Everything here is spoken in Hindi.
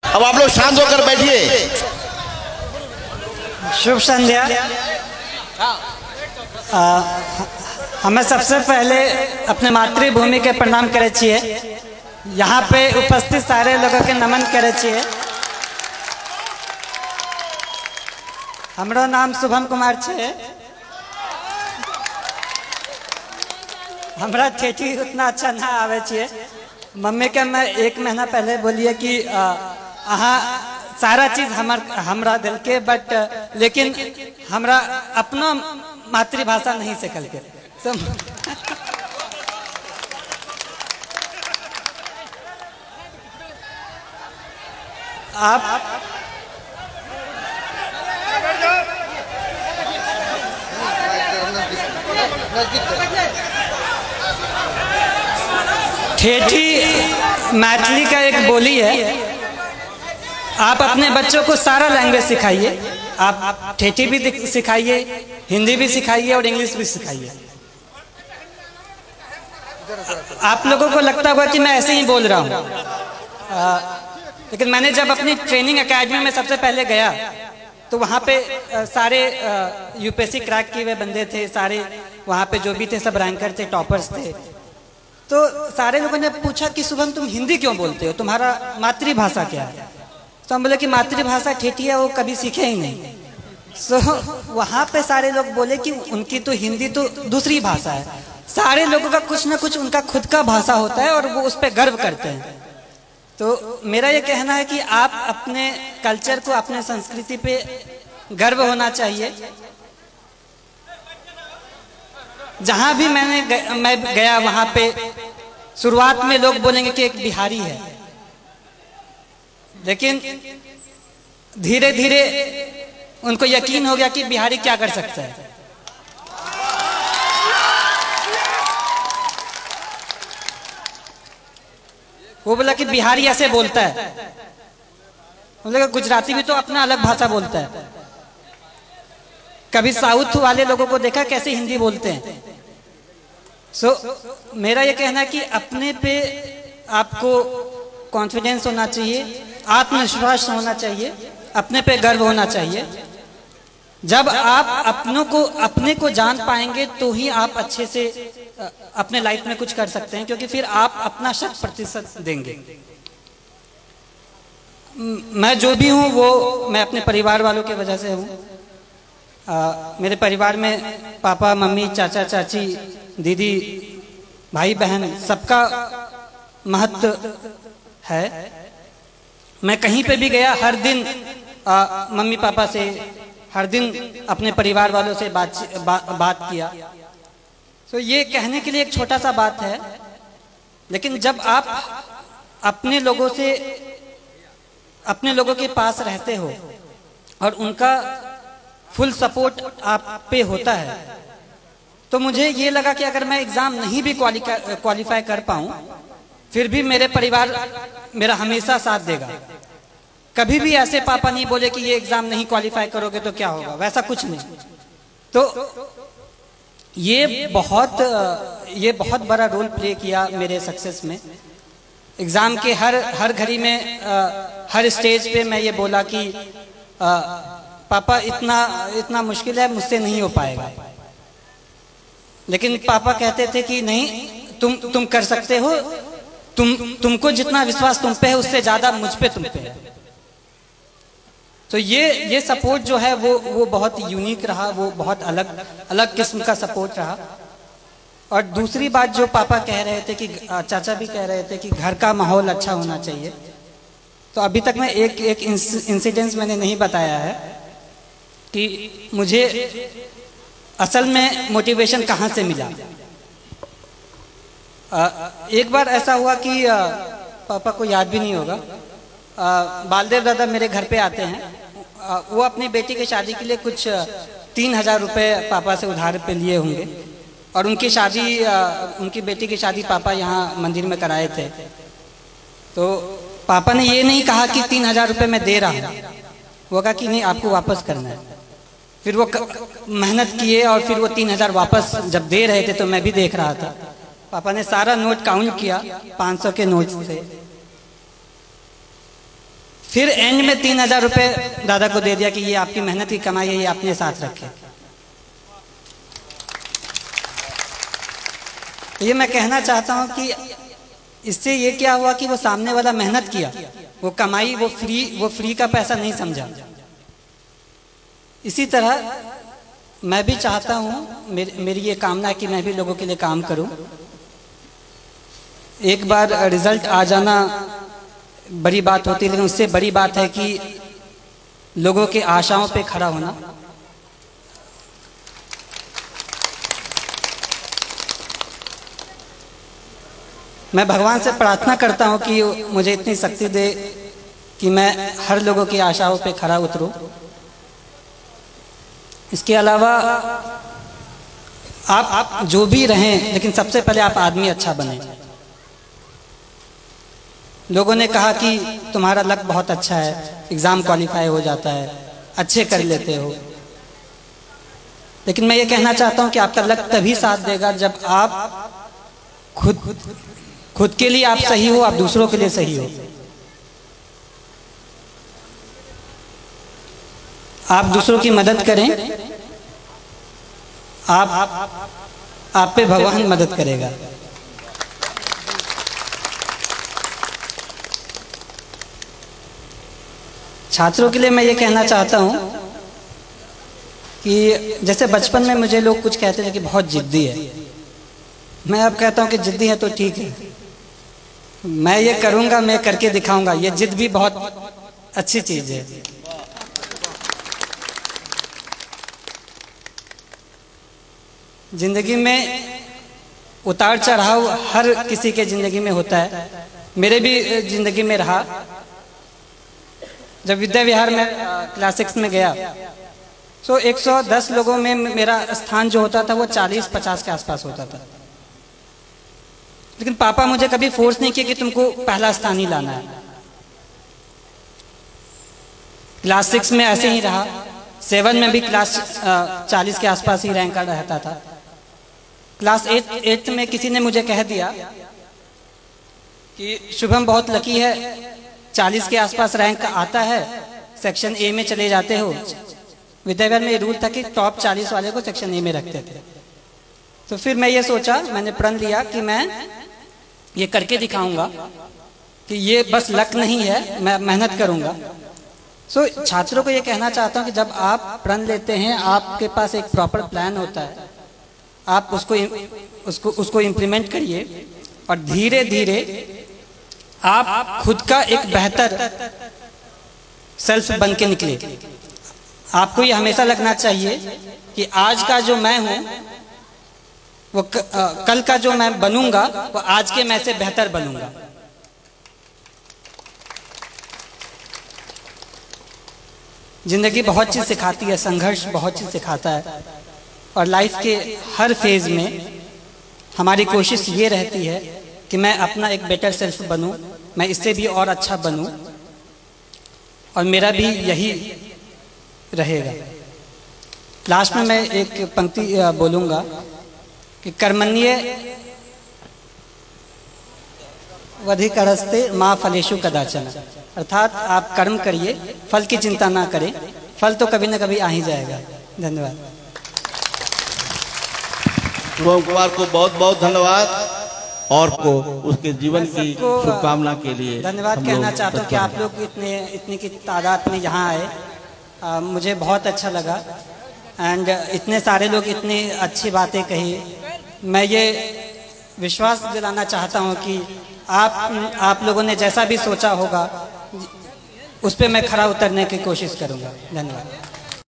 अब आप लोग शांत होकर बैठिए। शुभ संध्या। हमें सबसे पहले अपने मातृभूमि के प्रणाम करे छिए। यहाँ पे उपस्थित सारे लोगों के नमन करे छिए। हमरो नाम शुभम कुमार छे। हमरा ठेठी उतना अच्छा ना आवे छे। मम्मी के मैं 1 महीना पहले बोलिए कि अहाँ सारा चीज हमरा दिल के, बट लेकिन हमरा अपना मातृभाषा नहीं सिखल के। तो आप ठेठी मैथिली का एक बोली है। आप अपने बच्चों को सारा लैंग्वेज सिखाइए। आप ठेठी भी सिखाइए, हिंदी भी सिखाइए और इंग्लिश भी सिखाइए। आप लोगों को लगता होगा कि मैं ऐसे ही बोल रहा हूँ, लेकिन मैंने जब अपनी ट्रेनिंग एकेडमी में सबसे पहले गया तो वहाँ पे सारे यूपीएससी क्रैक किए हुए बंदे थे। सारे वहाँ पे जो भी थे सब रैंकर थे, टॉपर्स थे। तो सारे लोगों ने पूछा कि शुभम तुम हिंदी क्यों बोलते हो, तुम्हारा मातृभाषा क्या है? तो हम बोले कि मातृभाषा ठेठी है, वो कभी सीखे ही नहीं। वहाँ पे सारे लोग बोले कि उनकी तो हिंदी तो दूसरी भाषा है। सारे लोगों का कुछ ना कुछ उनका खुद का भाषा होता है और वो उस पर गर्व करते हैं। तो मेरा ये कहना है कि आप अपने कल्चर को, अपने संस्कृति पे गर्व होना चाहिए। जहां भी मैं गया वहां पे शुरुआत में लोग बोलेंगे कि एक बिहारी है, लेकिन धीरे धीरे उनको यकीन हो गया कि बिहारी क्या कर सकता है। वो बोला कि बिहारी ऐसे बोलता है। बोले गुजराती भी तो अपना अलग भाषा बोलता है। कभी साउथ वाले लोगों को देखा कैसे हिंदी बोलते हैं। मेरा ये कहना है कि अपने पे आपको कॉन्फिडेंस होना चाहिए, आत्मविश्वास होना चाहिए, अपने पे गर्व होना चाहिए। जब आप अपने को जान पाएंगे तो ही आप अच्छे से अपने लाइफ में कुछ कर सकते हैं, क्योंकि फिर आप अपना 100% देंगे। मैं जो भी हूँ वो मैं अपने परिवार वालों की वजह से हूँ। मेरे परिवार में पापा, मम्मी, चाचा, चाची, दीदी, भाई बहन सबका महत्व है। मैं कहीं पे भी गया, हर दिन मम्मी पापा से, हर दिन अपने परिवार वालों से बात किया। तो ये कहने के लिए एक छोटा सा बात है, लेकिन जब आप अपने लोगों के पास रहते हो और उनका फुल सपोर्ट आप पे होता है, तो मुझे ये लगा कि अगर मैं एग्जाम नहीं भी क्वालिफाई कर पाऊं, फिर भी मेरे परिवार मेरा हमेशा साथ देगा। कभी भी ऐसे पापा नहीं बोले कि ये एग्जाम नहीं क्वालिफाई करोगे तो क्या होगा, वैसा कुछ नहीं। तो ये बहुत बड़ा रोल प्ले किया मेरे सक्सेस में। एग्जाम के हर घड़ी में, हर स्टेज पे मैं ये बोला कि पापा इतना मुश्किल है, मुझसे नहीं हो पाएगा। लेकिन पापा कहते थे कि नहीं, तुम कर सकते हो, तुमको जितना विश्वास तुम पे है उससे ज्यादा मुझ पे तुम पे है। तो ये सपोर्ट जो है वो बहुत यूनिक रहा, वो बहुत अलग किस्म का सपोर्ट रहा। और दूसरी बात जो पापा कह रहे थे कि चाचा भी कह रहे थे कि घर का माहौल अच्छा होना चाहिए। तो अभी तक मैं एक इंसिडेंस मैंने नहीं बताया है कि मुझे असल में मोटिवेशन कहाँ से मिला। एक बार ऐसा हुआ कि पापा को याद भी नहीं होगा, बालदेव दादा मेरे घर पे आते हैं। वो अपनी बेटी की शादी के लिए कुछ 3000 रुपये पापा से उधार पे लिए होंगे, और उनकी बेटी की शादी पापा यहाँ मंदिर में कराए थे। तो पापा ने ये नहीं कहा कि 3000 रुपये मैं दे रहा हूँ, वो कहा कि नहीं, आपको वापस करना है। फिर वो मेहनत किए और फिर वो 3000 वापस जब दे रहे थे तो मैं भी देख रहा था। पापा ने सारा नोट काउंट किया 500 के नोट से, फिर एंड में 3000 रुपये दादा को दे दिया कि ये आपकी मेहनत की कमाई है, ये अपने साथ रखे। तो ये मैं कहना चाहता हूं कि इससे ये क्या हुआ कि वो सामने वाला मेहनत किया, वो कमाई, वो फ्री का पैसा नहीं समझा। इसी तरह मैं भी चाहता हूं, मेरी ये कामना है कि मैं भी लोगों के लिए काम करूं। एक बार रिजल्ट आ जाना बड़ी बात होती है, लेकिन उससे बड़ी बात है कि लोगों के आशाओं पे खड़ा होना। मैं भगवान से प्रार्थना करता हूं कि मुझे इतनी शक्ति दे कि मैं हर लोगों की आशाओं पे खरा उतरूं। इसके अलावा आप जो भी रहें, लेकिन सबसे पहले आप आदमी अच्छा बने। लोगों ने कहा कि तुम्हारा लक बहुत अच्छा है, एग्जाम क्वालिफाई हो जाता है, अच्छे कर लेते हो। लेकिन मैं ये कहना चाहता हूं कि आपका लक तभी साथ देगा जब आप खुद के लिए आप सही हो, आप दूसरों के लिए सही हो। आप दूसरों की मदद करें, आप पे भगवान मदद करेगा। छात्रों के लिए मैं ये कहना चाहता हूं कि जैसे बचपन में मुझे लोग कुछ कहते थे कि बहुत जिद्दी है, मैं अब कहता हूं कि जिद्दी है तो ठीक है, मैं ये करूंगा, मैं करके दिखाऊंगा। ये जिद भी बहुत अच्छी चीज है। जिंदगी में उतार चढ़ाव हर किसी के जिंदगी में होता है, मेरे भी जिंदगी में रहा। जब विद्या विहार में क्लास 6 में गया तो 110 लोगों में मेरा स्थान जो होता था वो 40-50 के आसपास होता था। लेकिन पापा मुझे कभी फोर्स नहीं किया कि तुमको पहला स्थान ही लाना है। क्लास 6 में ऐसे ही रहा, 7 में भी क्लास 40 के आसपास ही रैंक रहता था। क्लास 8 में किसी ने मुझे कह दिया कि शुभम बहुत लकी है, 40 के आसपास रैंक आता है, सेक्शन ए में चले जाते हो। विद्याविहार में ये रूल था कि टॉप 40 वाले को सेक्शन ए में रखते थे। तो फिर मैं ये सोचा, मैंने प्रण लिया कि मैं ये करके दिखाऊंगा कि ये बस लक नहीं है, मैं मेहनत करूंगा। छात्रों को ये कहना चाहता हूं कि जब आप प्रण लेते हैं, आपके पास एक प्रॉपर प्लान होता है, आप उसको इम्प्लीमेंट करिए और धीरे धीरे आप खुद का एक बेहतर सेल्फ बन के निकले। आपको ये हमेशा लगना चाहिए कि आज का जो मैं हूं वो कल का जो मैं बनूंगा वो आज के मैं से बेहतर बनूंगा। जिंदगी बहुत चीज सिखाती है, संघर्ष बहुत चीज सिखाता है, और लाइफ के हर फेज में हमारी कोशिश ये रहती है कि मैं अपना एक बेटर सेल्फ बनूं, मैं इससे भी और अच्छा बनूं, और मेरा भी यही रहेगा। लास्ट में मैं एक पंक्ति बोलूंगा कि कर्मण्ये वधिकरस्ते मां फलेषु कदाचन, अर्थात आप कर्म करिए, फल की चिंता ना करें, फल तो कभी ना कभी आ ही जाएगा। धन्यवाद। शुभम कुमार को बहुत बहुत धन्यवाद और को उसके जीवन की शुभकामना के लिए धन्यवाद कहना चाहता हूँ कि आप लोग इतनी की तादाद में यहाँ आए, मुझे बहुत अच्छा लगा। एंड इतने सारे लोग इतनी अच्छी बातें कही। मैं ये विश्वास दिलाना चाहता हूँ कि आप लोगों ने जैसा भी सोचा होगा उस पर मैं खरा उतरने की कोशिश करूँगा। धन्यवाद।